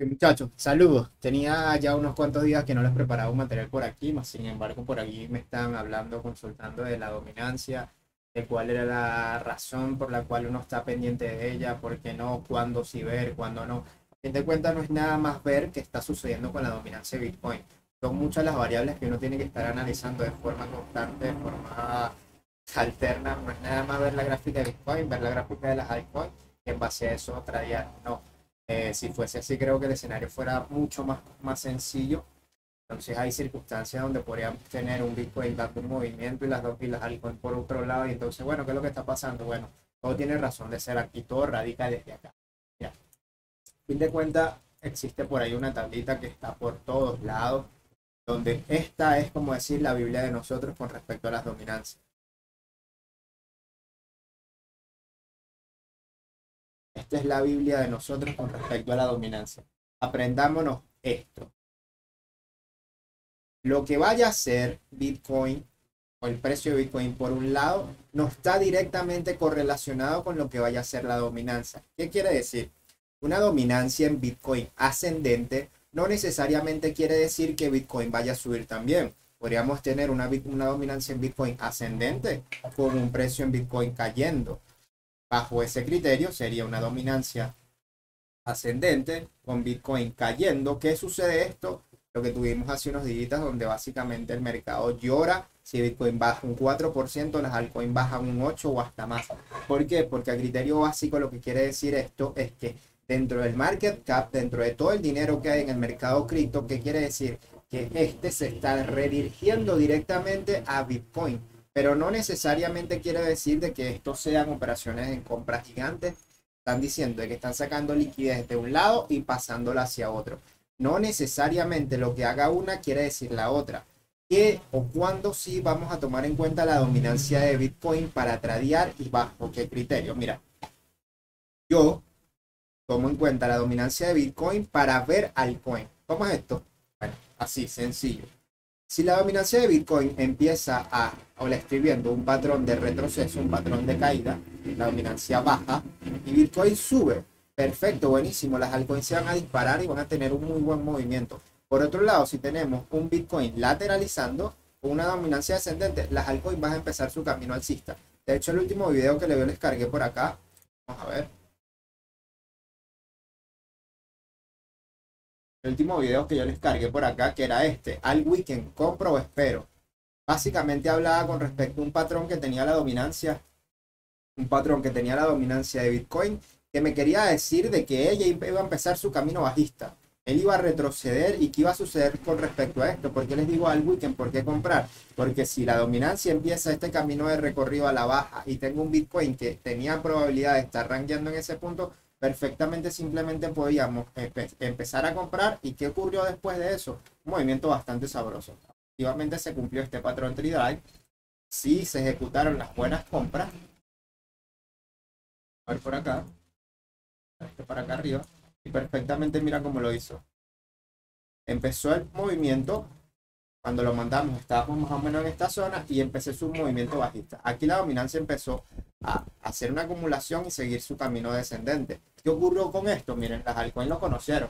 Muchachos, saludos. Tenía ya unos cuantos días que no les preparaba un material por aquí, más sin embargo por aquí me están hablando, consultando de la dominancia, de cuál era la razón por la cual uno está pendiente de ella, por qué no, cuándo sí ver, cuándo no. A fin de cuentas no es nada más ver qué está sucediendo con la dominancia de Bitcoin. Son muchas las variables que uno tiene que estar analizando de forma constante, de forma alterna. No es nada más ver la gráfica de Bitcoin, ver la gráfica de las altcoins, y en base a eso tradear. No. Si fuese así, creo que el escenario fuera mucho más sencillo. Entonces hay circunstancias donde podríamos tener un Bitcoin dando un movimiento y las altcoins por otro lado. Y entonces, bueno, ¿qué es lo que está pasando? Bueno, todo tiene razón de ser aquí, todo radica desde acá. Mira, a fin de cuentas, existe por ahí una tablita que está por todos lados, donde esta es como decir la Biblia de nosotros con respecto a las dominancias. Esta es la Biblia de nosotros con respecto a la dominancia. Aprendámonos esto. Lo que vaya a ser Bitcoin o el precio de Bitcoin por un lado no está directamente correlacionado con lo que vaya a ser la dominancia. ¿Qué quiere decir? Una dominancia en Bitcoin ascendente no necesariamente quiere decir que Bitcoin vaya a subir también. Podríamos tener una dominancia en Bitcoin ascendente con un precio en Bitcoin cayendo. Bajo ese criterio sería una dominancia ascendente con Bitcoin cayendo. ¿Qué sucede esto? Lo que tuvimos hace unos días donde básicamente el mercado llora si Bitcoin baja un 4%, las altcoins bajan un 8% o hasta más. ¿Por qué? Porque a criterio básico lo que quiere decir esto es que dentro del market cap, dentro de todo el dinero que hay en el mercado cripto, ¿qué quiere decir? Que este se está redirigiendo directamente a Bitcoin, pero no necesariamente quiere decir de que estos sean operaciones en compras gigantes. Están diciendo que están sacando liquidez de un lado y pasándola hacia otro. No necesariamente lo que haga una quiere decir la otra. ¿Qué o cuándo sí vamos a tomar en cuenta la dominancia de Bitcoin para tradear y bajo qué criterio? Mira, yo tomo en cuenta la dominancia de Bitcoin para ver altcoin. ¿Cómo es esto? Bueno, así, sencillo. Si la dominancia de Bitcoin empieza o le estoy viendo un patrón de retroceso, un patrón de caída, la dominancia baja y Bitcoin sube, perfecto, buenísimo, las altcoins se van a disparar y van a tener un muy buen movimiento. Por otro lado, si tenemos un Bitcoin lateralizando con una dominancia descendente, las altcoins van a empezar su camino alcista. De hecho, el último video que les cargué por acá, vamos a ver, el último video que yo les cargué por acá, que era este, al weekend, compro o espero. Básicamente hablaba con respecto a un patrón que tenía la dominancia, de Bitcoin, que me quería decir de que ella iba a empezar su camino bajista. Él iba a retroceder y qué iba a suceder con respecto a esto. ¿Por qué les digo al weekend? ¿Por qué comprar? Porque si la dominancia empieza este camino de recorrido a la baja y tengo un Bitcoin que tenía probabilidad de estar rankeando en ese punto, perfectamente simplemente podíamos empezar a comprar. ¿Y qué ocurrió después de eso? Un movimiento bastante sabroso. Efectivamente se cumplió este patrón Tridrive. Sí se ejecutaron las buenas compras. A ver por acá, este para acá arriba, y perfectamente mira cómo lo hizo. Empezó el movimiento, cuando lo mandamos estábamos más o menos en esta zona y empecé su movimiento bajista. Aquí la dominancia empezó a hacer una acumulación y seguir su camino descendente. ¿Qué ocurrió con esto? Miren, las altcoins lo conocieron.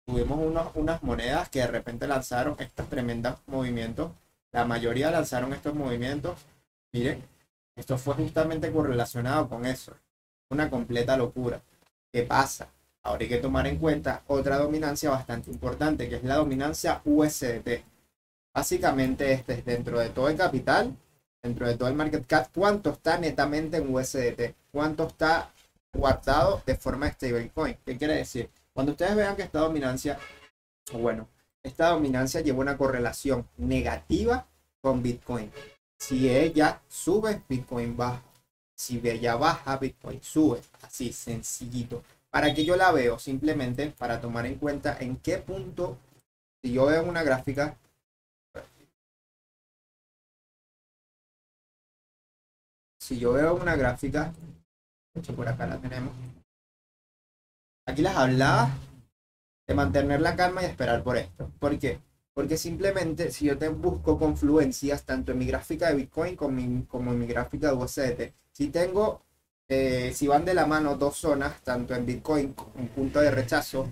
Tuvimos unas monedas que de repente lanzaron estos tremendos movimientos. La mayoría lanzaron estos movimientos. Miren, esto fue justamente correlacionado con eso. Una completa locura. ¿Qué pasa? Ahora hay que tomar en cuenta otra dominancia bastante importante, que es la dominancia USDT. Básicamente este es dentro de todo el capital, dentro de todo el market cap, cuánto está netamente en USDT, cuánto está guardado de forma stablecoin. ¿Qué quiere decir? Cuando ustedes vean que esta dominancia, bueno, esta dominancia lleva una correlación negativa con Bitcoin. Si ella sube, Bitcoin baja. Si ella baja, Bitcoin sube. Así, sencillito. ¿Para que yo la veo? Simplemente para tomar en cuenta en qué punto, si yo veo una gráfica, de hecho por acá la tenemos, aquí las hablaba de mantener la calma y esperar por esto. ¿Por qué? Porque simplemente si yo te busco confluencias tanto en mi gráfica de Bitcoin como en mi gráfica de USDT, si tengo, si van de la mano dos zonas, tanto en Bitcoin como un punto de rechazo,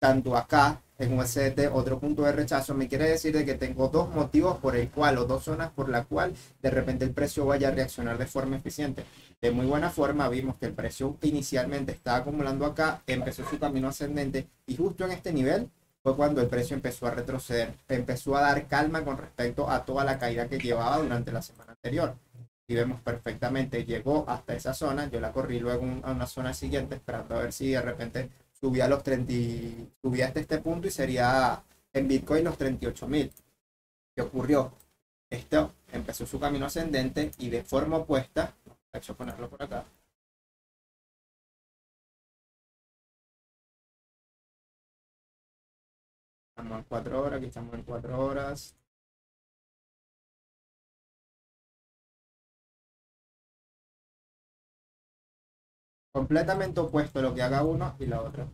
tanto acá en USDT, otro punto de rechazo, me quiere decir de que tengo dos motivos por el cual, o dos zonas por la cual de repente el precio vaya a reaccionar de forma eficiente. De muy buena forma vimos que el precio inicialmente estaba acumulando acá, empezó su camino ascendente y justo en este nivel fue cuando el precio empezó a retroceder, empezó a dar calma con respecto a toda la caída que llevaba durante la semana anterior. Y vemos perfectamente, llegó hasta esa zona, yo la corrí luego a una zona siguiente esperando a ver si de repente subía a los 30, subía hasta este punto y sería en Bitcoin los 38.000. ¿Qué ocurrió? Esto empezó su camino ascendente y de forma opuesta, he hecho ponerlo por acá. Estamos en 4 horas, aquí estamos en 4 horas. Completamente opuesto lo que haga uno y la otra.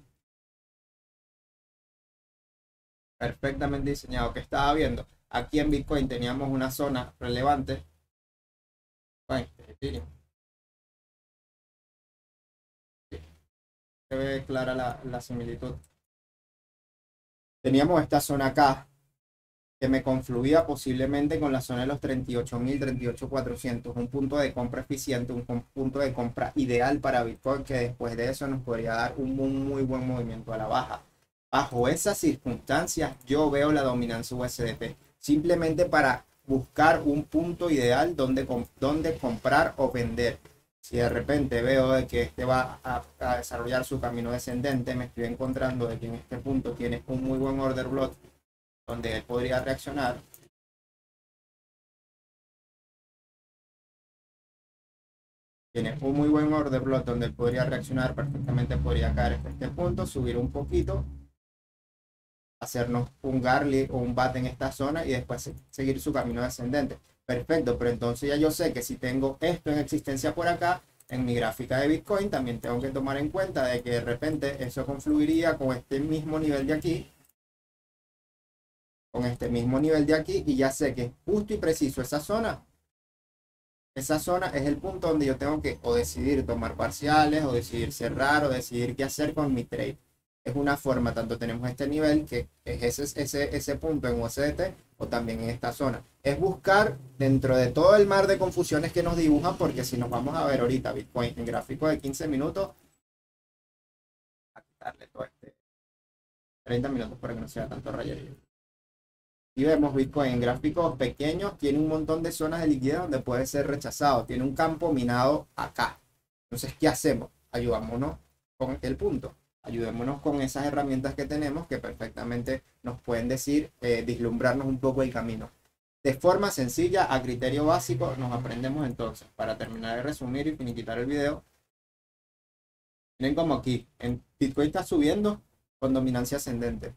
Perfectamente diseñado. Que estaba viendo? Aquí en Bitcoin teníamos una zona relevante. Bueno, se ve clara la similitud. Teníamos esta zona acá que me confluía posiblemente con la zona de los 38.000, 38.400, un punto de compra eficiente, un punto de compra ideal para Bitcoin, que después de eso nos podría dar un muy buen movimiento a la baja. Bajo esas circunstancias, yo veo la dominancia USDT, simplemente para buscar un punto ideal donde comprar o vender. Si de repente veo de que este va a desarrollar su camino descendente, me estoy encontrando de que en este punto tiene un muy buen order block donde él podría reaccionar. Tiene un muy buen order block donde él podría reaccionar perfectamente, podría caer hasta este punto, subir un poquito, hacernos un garly o un bat en esta zona y después seguir su camino descendente. Perfecto, pero entonces ya yo sé que si tengo esto en existencia por acá, en mi gráfica de Bitcoin, también tengo que tomar en cuenta de que de repente eso confluiría con este mismo nivel de aquí, y ya sé que justo y preciso esa zona es el punto donde yo tengo que o decidir tomar parciales, o decidir cerrar, o decidir qué hacer con mi trade. Es una forma, tanto tenemos este nivel, que es ese punto en USDT, o también en esta zona. Es buscar dentro de todo el mar de confusiones que nos dibujan, porque si nos vamos a ver ahorita Bitcoin en gráfico de 15 minutos, a quitarle todo 30 minutos para que no sea tanto rayerío. Y vemos Bitcoin en gráficos pequeños, tiene un montón de zonas de liquidez donde puede ser rechazado, tiene un campo minado acá. Entonces, ¿qué hacemos? Ayudámonos con el punto, ayudémonos con esas herramientas que tenemos que perfectamente nos pueden decir, vislumbrarnos un poco el camino. De forma sencilla, a criterio básico, nos aprendemos entonces, para terminar de resumir y finiquitar el video. Miren como aquí, en Bitcoin está subiendo con dominancia ascendente.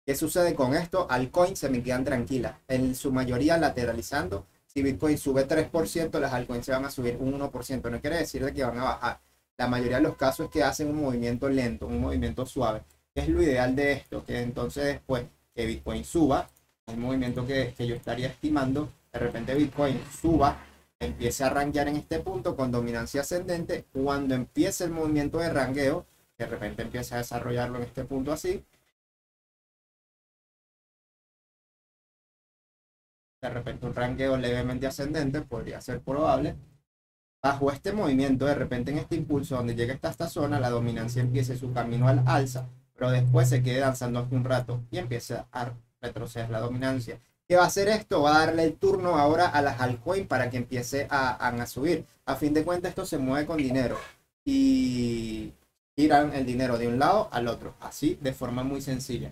¿Qué sucede con esto? Altcoins se me quedan tranquilas, en su mayoría lateralizando. Si Bitcoin sube 3%, las altcoins se van a subir un 1%. No quiere decir de que van a bajar. La mayoría de los casos es que hacen un movimiento lento, un movimiento suave. ¿Qué es lo ideal de esto? Que entonces después que Bitcoin suba, el movimiento que yo estaría estimando, de repente Bitcoin suba, empiece a rankear en este punto con dominancia ascendente. Cuando empiece el movimiento de rangueo, de repente empieza a desarrollarlo en este punto así, de repente un ranqueo levemente ascendente podría ser probable. Bajo este movimiento, de repente en este impulso donde llega hasta esta zona, la dominancia empiece su camino al alza, pero después se quede danzando hasta un rato y empieza a retroceder la dominancia. ¿Qué va a hacer esto? Va a darle el turno ahora a las altcoins para que empiece a subir. A fin de cuentas, esto se mueve con dinero y giran el dinero de un lado al otro, así de forma muy sencilla.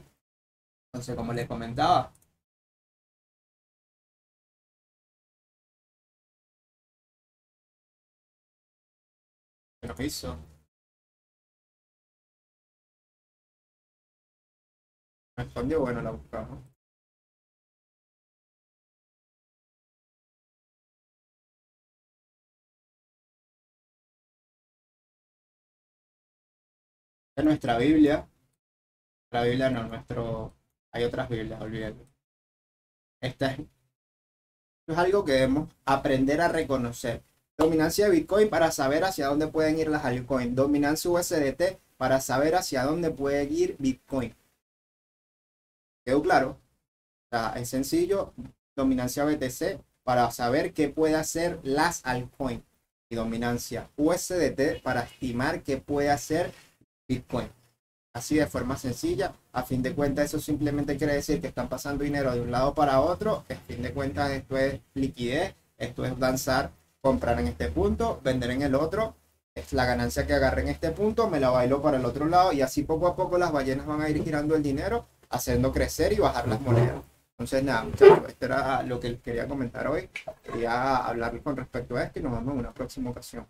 Entonces, como les comentaba, ¿qué nos hizo? Respondió, bueno, la buscamos. En nuestra Biblia, la Biblia no, hay otras Biblias, olvídate. Esto es algo que debemos aprender a reconocer. Dominancia de Bitcoin para saber hacia dónde pueden ir las altcoins. Dominancia USDT para saber hacia dónde puede ir Bitcoin. ¿Quedó claro? O sea, es sencillo, dominancia BTC para saber qué puede hacer las altcoins y dominancia USDT para estimar qué puede hacer Bitcoin. Así de forma sencilla. A fin de cuentas, eso simplemente quiere decir que están pasando dinero de un lado para otro. A fin de cuentas, esto es liquidez, esto es danzar, comprar en este punto, vender en el otro. Es la ganancia que agarré en este punto, me la bailo para el otro lado y así poco a poco las ballenas van a ir girando el dinero, haciendo crecer y bajar las monedas. Entonces, nada, muchachos, esto era lo que quería comentar hoy. Quería hablar con respecto a esto y nos vemos en una próxima ocasión.